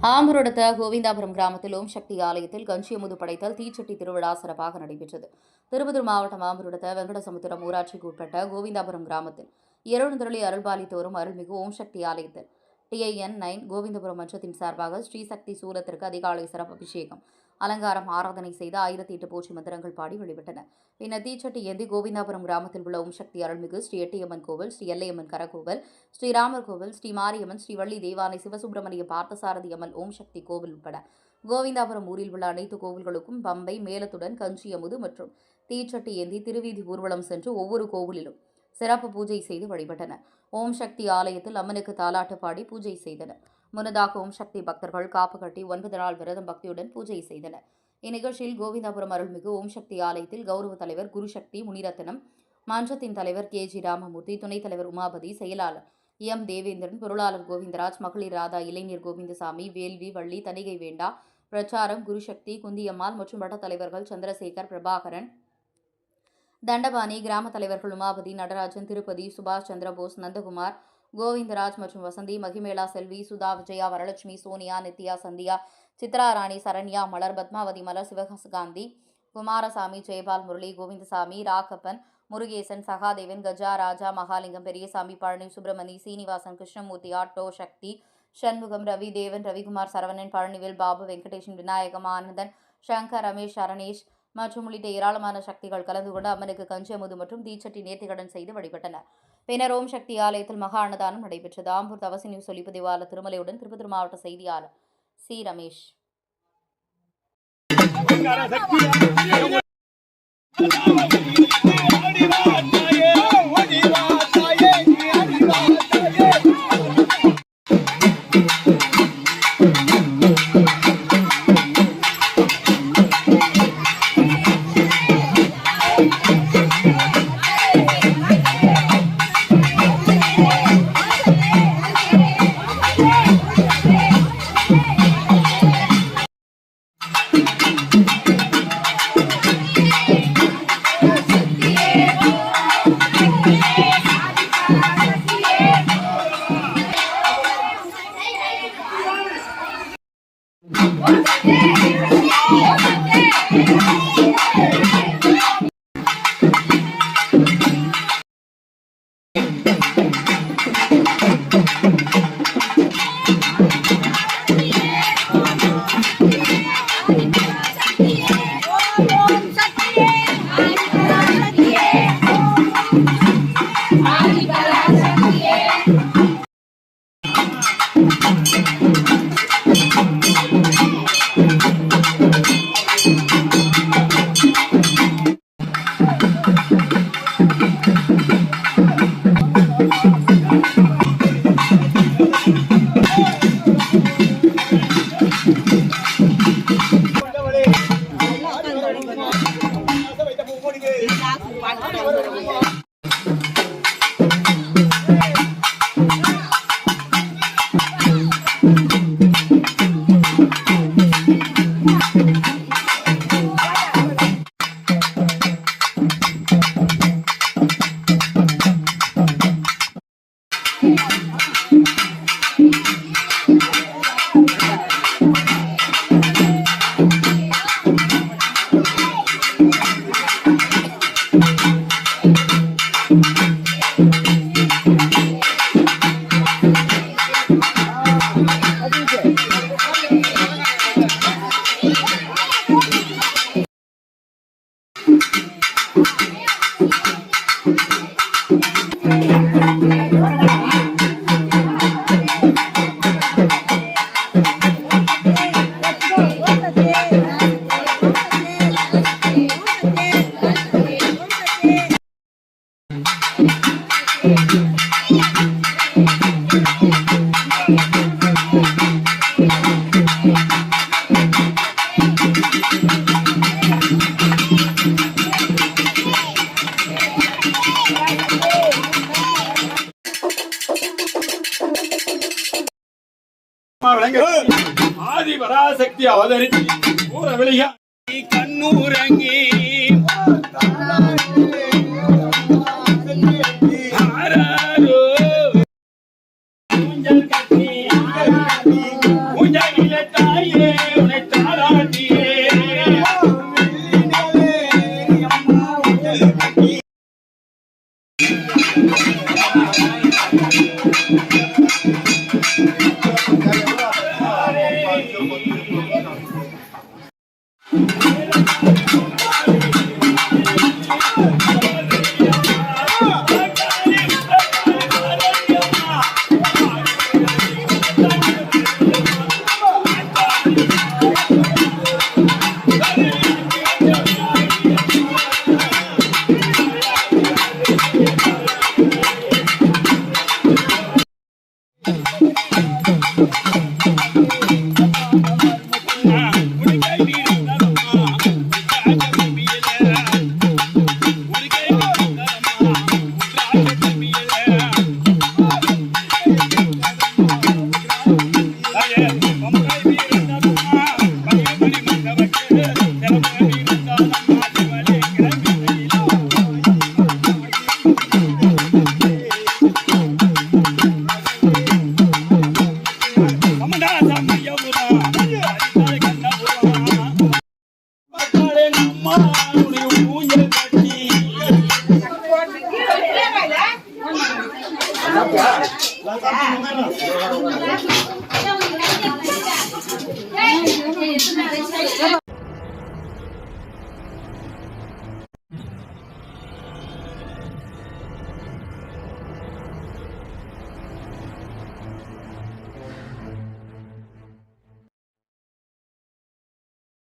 ஆம்பூர் அடுத்த கோவிந்தாபுரம் கிராமத்தில் ஓம் சக்தி ஆலயத்தில் கஞ்சியமுது படைத்தல் தீச்சட்டி திருவிழா சிறப்பாக நடைபெற்றது. திருப்பத்தூர் மாவட்டம் ஆம்பூர் அடுத்த வெங்கடசமுத்திரம் ஊராட்சிக்கு உட்பட்ட கோவிந்தாபுரம் கிராமத்தில் எழுந்தருளி அருள்பாலித்து வரும் அருள்மிகு ஓம் சக்தி ஆலயத்தில் TIN 9 கோவிந்தபுரம் மன்றத்தின் சார்பாக ஸ்ரீசக்தி சூலத்திற்கு அதிகாலை சிறப்பு அபிஷேகம், அலங்காரம், ஆராதனை செய்து 1008 பூச்சி மந்திரங்கள் பாடி வழிபட்டன. பின்னர் தீச்சட்டி ஏந்தி கோவிந்தாபுரம் கிராமத்தில் உள்ள ஓம் சக்தி அருள்மிகு ஸ்ரீ எட்டியம்மன் கோவில், ஸ்ரீ எல்லையம்மன் கரகோவில், ஸ்ரீராமர் கோவில், ஸ்ரீ மாரியம்மன், ஸ்ரீ வள்ளி தேவானை, சிவசுப்பிரமணிய பார்த்தசாரதி அம்மன் ஓம் சக்தி கோவில் உட்பட கோவிந்தாபுரம் ஊரில் உள்ள அனைத்து கோவில்களுக்கும் பம்பை மேளத்துடன் கஞ்சியமுது மற்றும் தீச்சட்டி ஏந்தி திருவீதி ஊர்வலம் சென்று ஒவ்வொரு கோவிலிலும் சிறப்பு பூஜை செய்து வழிபட்டனர். ஓம் சக்தி ஆலயத்தில் அம்மனுக்கு தாலாட்டு பாடி பூஜை செய்தனர். முன்னதாக ஓம் சக்தி பக்தர்கள் காப்பு கட்டி 9 நாள் விரதம் பக்தியுடன் பூஜை செய்தனர். இந்நிகழ்ச்சியில் கோவிந்தாபுரம் அருள்மிகு ஓம் சக்தி ஆலயத்தில் கௌரவ தலைவர் குருசக்தி முனிரத்னம், மன்றத்தின் தலைவர் KG ராமமூர்த்தி, துணைத் தலைவர் உமாபதி, செயலாளர் M தேவேந்திரன், பொருளாளர் கோவிந்தராஜ், மகளிர் ராதா, இளைஞர் கோவிந்தசாமி, வேள்வி, வள்ளி, தணிகை வேண்டா, பிரச்சாரம், குருசக்தி, குந்தியம்மாள் மற்றும் வட்ட தலைவர்கள் சந்திரசேகர், பிரபாகரன், தண்டபாணி, கிராம தலைவர்கள் உமாபதி, நடராஜன், திருப்பதி, சுபாஷ் சந்திரபோஸ், நந்தகுமார், கோவிந்தராஜ் மற்றும் வசந்தி, மகிமேளா, செல்வி, சுதா, விஜயா, வரலட்சுமி, சோனியா, நித்யா, சந்தியா, சித்ரா ராணி, சரண்யா, மலர், பத்மாவதி, மலர், சிவகாந்தி, குமாரசாமி, ஜெயபால், முரளி, கோவிந்தசாமி, ராகப்பன், முருகேசன், சகாதேவன், கஜா, ராஜா, மகாலிங்கம், பெரியசாமி, பழனி, சுப்பிரமணி, சீனிவாசன், கிருஷ்ணமூர்த்தி, ஆட்டோ, சக்தி, சண்முகம், ரவி, தேவன், ரவிக்குமார், சரவணன், பழனிவேல், பாபு, வெங்கடேஷன், விநாயகம், ஆனந்தன், சங்கர், ரமேஷ், சரணேஷ் மற்றும் உள்ளிட்ட ஏராளமான சக்திகள் கலந்து கொண்டு அம்மனுக்கு கஞ்சியமுது மற்றும் தீச்சட்டி நேர்த்திக்கடன் செய்து வழிபட்டனர். பின்னர் ஓம் சக்தி ஆலயத்தில் மகா அன்னதானம் நடைபெற்றது. ஆம்பூர் தவசி நியூஸ் ஒளிப்பதிவாளர் திருமலையுடன் திருப்பத்தூர் மாவட்ட செய்தியாளர் C. ரமேஷ். ஆதி பராசக்தி அவதரித்து ஊர வெளியா கண்ணூரங்கி ஊஞ்சல் கட்டி ஊஞ்சலிலே